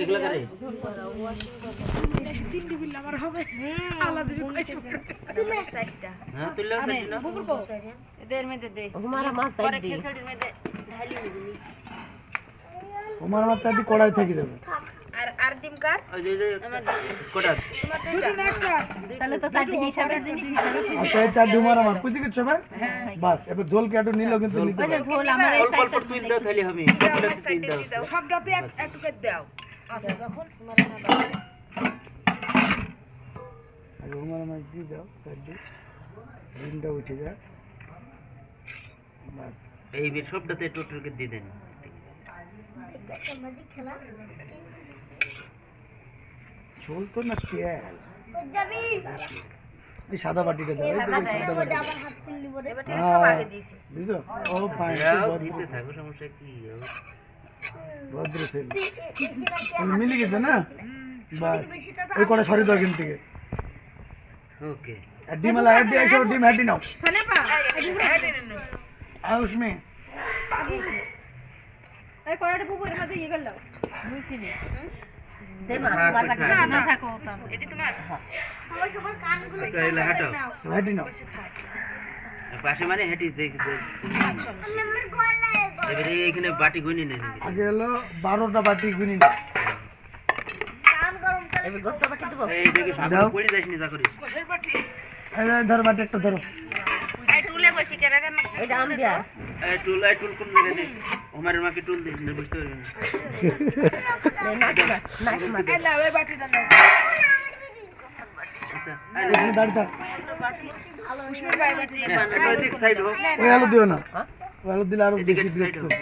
এগুলা করে তিনটি বিল আমার হবে আলাদা দিবি কয়টা চারটা হ্যাঁ তুললে চারটা বুকুর কো এদের মধ্যে দে তোমার মাছ চাই দি খেসাড়ির মধ্যে ঢালি দিবি তোমার মাছ চারটি কড়াই থেকে যাবে আর ডিম কাট ওই যে কোটা দুটো না একটা তাহলে তো চারটি হিসাবে জিনিস হিসাবে আচ্ছা এই চার ডিমার আমার বুঝি কিছু ভাই বাস এবার ঝোল কেটে নিলো কিন্তু নিতে ওই যে ঝোল আমার এই অল্প অল্প তুই দাও তাহলে আমি সবটা তুই দাও সবটাতে একটু করে দাও আচ্ছা যখন আগে তোমার মাছ দিয়ে দাও চারটি ডিমটা উঠে যায় বাস এই বের সবটাতে টোটরকে দিয়ে দেন ঝোল তো না তেল এই সাদা বাটিটা দাও এই সাদা বাটি এবার সব আগে দিছি বুঝছো ও ফাইন দিতে থাকো সমস্যা কি ভদ্র ছেলে মিলে গেছে না বাস এই কটা সরি দাও কিন্তু থেকে ওকে আর ডিম আলা হেড দিয়ে এসো ডিম হেড নাও ছানে পা হেডে নে আর उसमें এই কড়াইটা পুকুরের মধ্যে ইয়ে গেল বুঝছি না দে মা না থাকো এটি তোমার সবার কানগুলো চাইলে হাঁটো হেড নাও পাশে মানে হেঁটে যে এবারে এখানে বাটি গুনি নেই আগে হলো 12টা বাটি গুনি নাও এবার গোস্ত বাটি দেব এই দেখি সাদা পড়ে যাস নি যা করিস কোষের পাটি এই ধর বাটি একটা ধরো এই টুলে বসি কেন রে এটা আম দিয়া এই টুল কোন জায়গায় নেই ওমারের মাকে টুল দিস না বুঝতে পারবি না এই লাও এই বাটিটা নাও আচ্ছা এখানে দাঁড়িয়ে থাক উষ্ণের বাইরে বাটি ওই দিক সাইড হোক ওই আলু দিও না ওই আলু দিলে আরো এদিকে বেশি সাইড বিরক্ত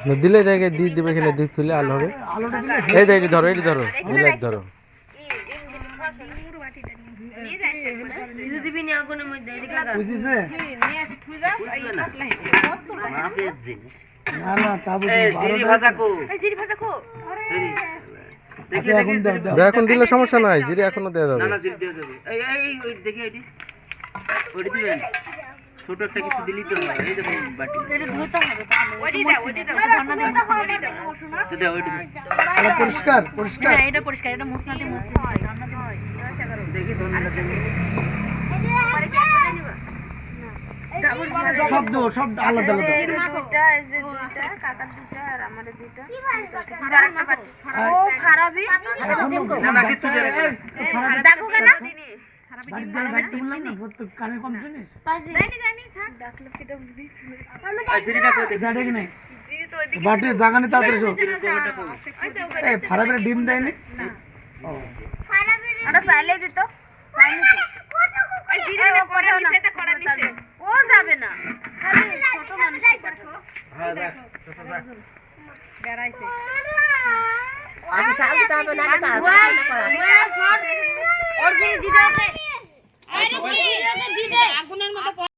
হোক দিলে দেখে দিয়ে দেবে এখানে দিক তুলে আলো হবে আলুটা দিলে এই দেখ ধরো এই ধরো মিলাইট ধরো নিয়ে যাইছে কিছু দিবি না আগুনের মধ্যে এদিকে লাগা বুঝিছে নিয়ে আসি থুই যাও এই পাতলা মাপের জিনিস না না তা বুঝি এই জিরি ভাজা কো এই জিরি ভাজা কো আরে দেখি আচ্ছা, এখন দাও দাও এখন দিলে সমস্যা নাই জিরে এখনো দেওয়া যাবে না না জিরি দিয়ে যাবে এই ওই দেখি এটি ওইটি দিবেন ছোট একটা কিছু দিলি তো হয় এই দেখুন বাটি এটা ধুতে হবে তাহলে ওডি দাও ওডি দাও ওডি দাও তো দাও ওইটি তাহলে পরিষ্কার পরিষ্কার হ্যাঁ এটা পরিষ্কার এটা মুসনাতে মুসলি রান্নাতে হয় দেখি ধন্যবাদ দেখি সব দাও সব আলাদা আলাদা এই দুইটা এই যে দুইটা কাকার দুইটা আর আমাদের দুইটা আর একটা বাটি ও খারাপই না না কিছু দেবে না ডাকু কেন বাটি দাও বাটি বললাম না তোর তো কানে কম শুনিস জানি জানি থাক ডাকলো কিটা বুঝি জিরিটা কো দেখি জানে কি নাই জিরি তো ওইদিকে বাটি জাগানি তাড়াতাড়ি সব ওই তো এই ফারাবের ডিম দেয়নি ও আরে সাইলে দিত সাইলে ওই জিরি ও করে নিচে তে করে নিচে ও যাবে না খালি ছোট মানুষ দেখো হ্যাঁ দেখ যা বেড়াইছে আমি চালতে হবে না এটা ওর দিদি দিতে আরে কি দিতে আগুনের মতো